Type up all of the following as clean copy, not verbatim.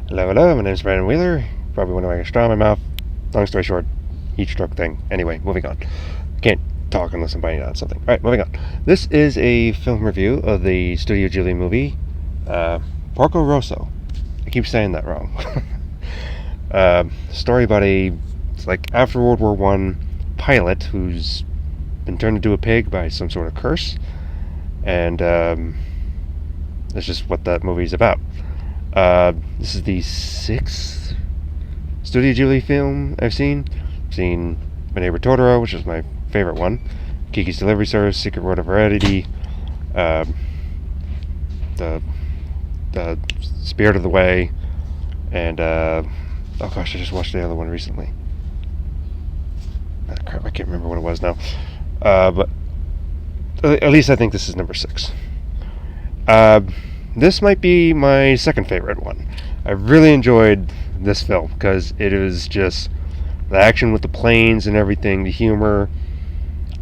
Hello, hello, my name is Brandon Wheeler. Probably one of my straw in my mouth. Long story short, heat stroke thing. Anyway, moving on. Can't talk unless I'm biting on something. Alright, moving on. This is a film review of the Studio Ghibli movie, Porco Rosso. I keep saying that wrong. Story about it's like after World War I pilot who's been turned into a pig by some sort of curse, and that's just what that movie's about. This is the 6th Studio Ghibli film I've seen. I've seen My Neighbor Totoro, which is my favorite one, Kiki's Delivery Service, Secret World of Heredity, the Spirit of the Way, and oh gosh, I just watched the other one recently. Crap, I can't remember what it was now. But at least I think this is number 6. This might be my second favorite one. I really enjoyed this film because it was just the action with the planes and everything, the humor,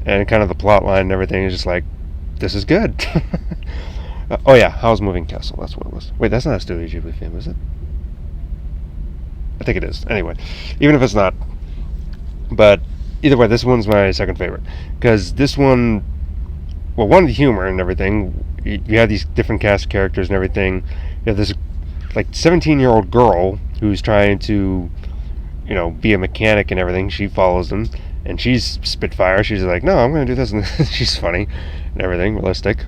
and kind of the plot line and everything is just like, this is good. Oh yeah, Howl's Moving Castle, that's what it was. Wait, that's not a Studio Ghibli film, is it? I think it is. Anyway, even if it's not. But either way, this one's my second favorite. Because this one, well, one, the humor and everything. You have these different cast of characters and everything. You have this like 17-year-old girl who's trying to, be a mechanic and everything. She follows them, and she's spitfire. She's like, no, I'm going to do this, and she's funny and everything, realistic.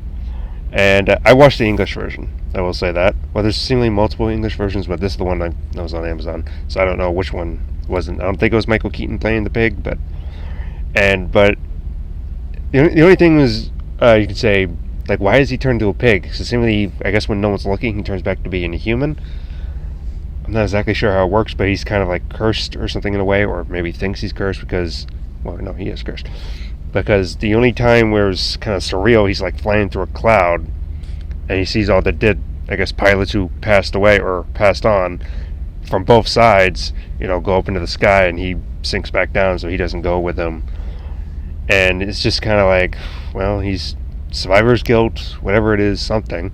And I watched the English version. I will say that. Well, there's seemingly multiple English versions, but this is the one that was on Amazon. So I don't know which one wasn't. I don't think it was Michael Keaton playing the pig, but the only thing was you could say, like, why is he turned into a pig? So seemingly, I guess when no one's looking, he turns back to being a human. I'm not exactly sure how it works, but he's kind of like cursed or something in a way, or maybe thinks he's cursed because, well, no, he is cursed. Because the only time where it's kind of surreal, he's like flying through a cloud, and he sees all the dead, I guess, pilots who passed away or passed on from both sides, go up into the sky, and he sinks back down, so he doesn't go with them. And it's just kind of like, well, he's survivor's guilt, whatever it is, something.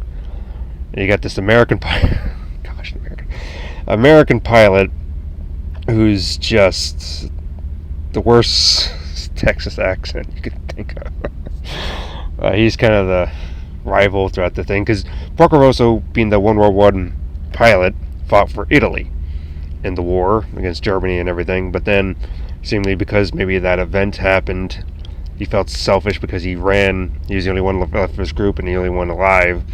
And you got this American pilot who's just the worst Texas accent you could think of. He's kind of the rival throughout the thing, because Porco Rosso, being the World War I pilot, fought for Italy in the war against Germany and everything, but then seemingly because maybe that event happened, he felt selfish because he ran. He was the only one left of his group and the only one alive,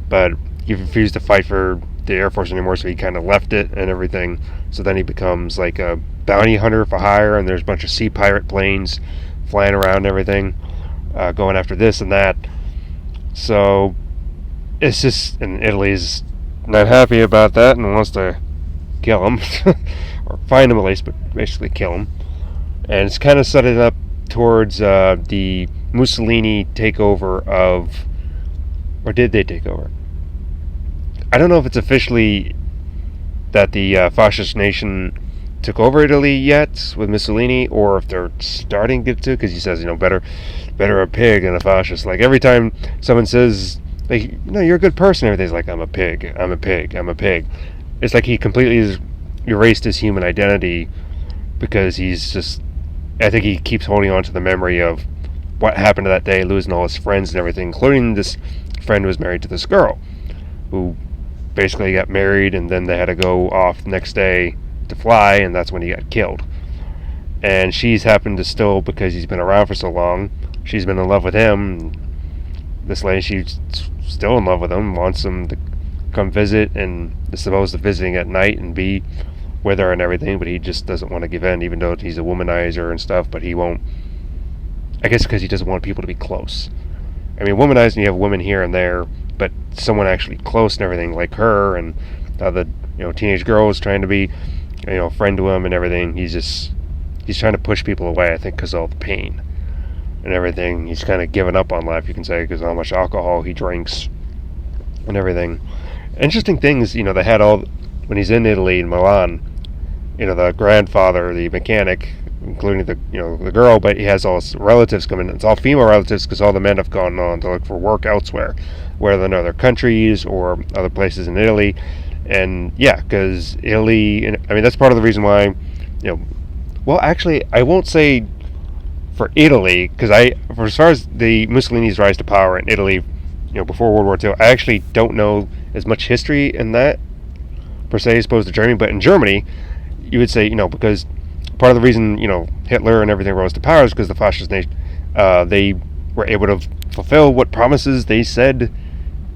but he refused to fight for the Air Force anymore, so he kind of left it and everything. So then he becomes like a bounty hunter for hire, and there's a bunch of sea pirate planes flying around and everything, going after this and that. So it's just, and Italy's not happy about that and wants to kill him or find him at least, but basically kill him. And it's kind of setting up towards the Mussolini takeover of, or did they take over? I don't know if it's officially that the fascist nation took over Italy yet with Mussolini, or if they're starting to get to, because he says, better a pig than a fascist. Like every time someone says, like, you're a good person, everything's like, I'm a pig, I'm a pig, I'm a pig. It's like he completely has erased his human identity because he's just, I think he keeps holding on to the memory of what happened to that day, losing all his friends and everything, including this friend who was married to this girl, who basically got married, and then they had to go off the next day to fly, and that's when he got killed. And she's happened to still, because he's been around for so long, she's been in love with him. This lady, she's still in love with him, wants him to come visit, and is supposed to visiting at night and be with her and everything, but he just doesn't want to give in, even though he's a womanizer and stuff, but he won't, I guess because he doesn't want people to be close. I mean, womanizing, you have women here and there, but someone actually close and everything, like her, and the teenage girl is trying to be, a friend to him and everything. He's trying to push people away, I think, because of all the pain and everything. He's kind of given up on life, you can say, because of how much alcohol he drinks and everything. Interesting things, they had all, when he's in Italy, in Milan, the grandfather, the mechanic, including the girl, but he has all his relatives coming in. It's all female relatives because all the men have gone on to look for work elsewhere, whether in other countries or other places in Italy. And yeah, because Italy, I mean, that's part of the reason why, well, actually, I won't say for Italy, because for as far as the Mussolini's rise to power in Italy, before World War II, I actually don't know as much history in that per se as opposed to Germany. But in Germany, you would say, because part of the reason, Hitler and everything rose to power is because the fascist nation, they were able to fulfill what promises they said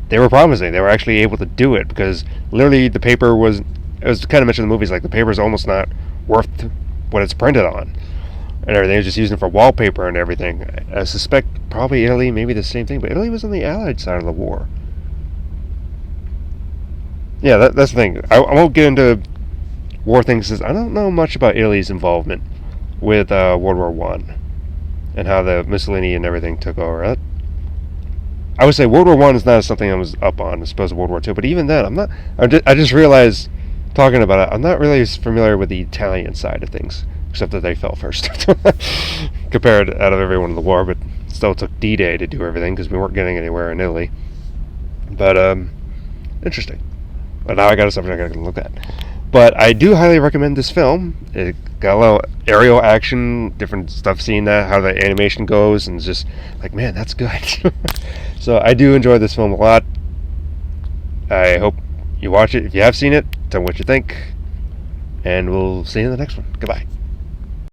they were promising. They were actually able to do it because literally the paper was, it was kind of mentioned in the movies, like the paper is almost not worth what it's printed on and everything. It was just using it for wallpaper and everything. I suspect probably Italy, maybe the same thing, but Italy was on the Allied side of the war. Yeah, that's the thing. I won't get into war things because I don't know much about Italy's involvement with World War One and how the Mussolini and everything took over. I would say World War One is not something I was up on as opposed to World War Two, but even then, I'm not. I just realized talking about it, I'm not really as familiar with the Italian side of things, except that they fell first compared out of everyone in the war. But still took D-Day to do everything because we weren't getting anywhere in Italy. But interesting. But now I got a subject I can look at. But I do highly recommend this film. It got a little aerial action, different stuff, seeing that, how the animation goes, and it's just like, man, that's good. So I do enjoy this film a lot. I hope you watch it. If you have seen it, tell me what you think. And we'll see you in the next one. Goodbye.